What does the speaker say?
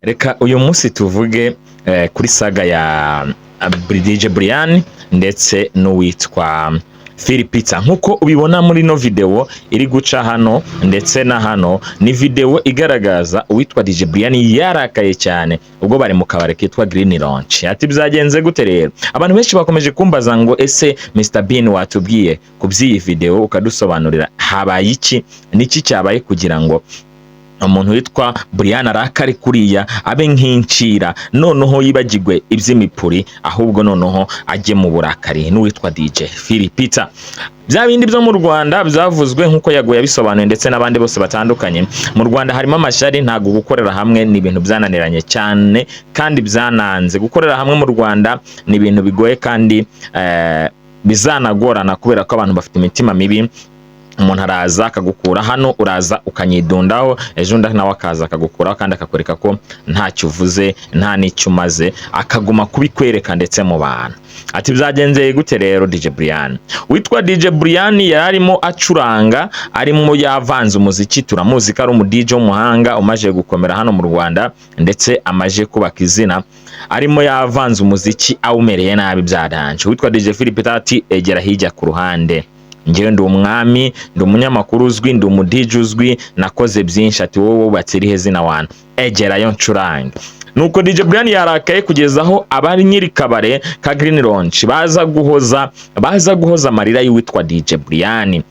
Reka uyu munsi tuvuge kuri saga ya DJ Brian ndetse n'uwitwa Philipita. Nkuko ubibona muri no video iri guca hano ndetse na hano, ni video igaragaza uwitwa DJ Brian yarakaye cyane ubwo bari mu kabare kitwa Green Launch. Ati byagenze gute rero? Abantu benshi bakomeje kumbaza ngo ese Mr Bean watubwiye kubyiyi video ukadusobanurira habaye iki, niki cyabaye kugira ngo umuntu witwa Brian arakari kuriya abe nk'incira noneho yibagirwe iby'imipuri, ahubwo noneho ajye mu burakari n'uwitwa DJ Philipita. Bya bindi byo mu Rwanda byavuzwe nkuko yaguye yabisobanuye ndetse n'abandi bose batandukanye. Mu Rwanda harimo amashari, ntago gukorera hamwe ni ibintu byananiranye cyane kandi byananze. Gukorera hamwe mu Rwanda ni ibintu bigoye kandi bizanagorana kubera ko abantu bafite imitima mibi. Umuntu araza akagukura hano, uraza ukanyidundaho, ejo nawe akaza akagukuraho kandi akakwereka ko ntacyo uvuze nta n'icyo umaze, akaguma kubikwereka ndetse mu bantu. Ati byagenze gute rero DJ Brian? Witwa DJ Brian yarimo acuranga, arimo yavanze umuziki, turamuzi ko ari umu DJ w'umuhanga umaje gukomera hano mu Rwanda ndetse amaje kubaka izina, arimo yavanze umuziki awumereye nabi byaranje. Witwa DJ Philipita ati egera hijya ku ruhande, ngewe ndi umwami, ndi umunyamakuru uzwi, ndi umu DJ uzwi, nakoze byinshi. Ati wowe wubatse irihe zina wana, egerayo ncuranga. Nuko DJ Brian yarakaye kugeza aho abari nyiri kabare ka Green Launch baza guhoza amarira y'uwitwa DJ Brian.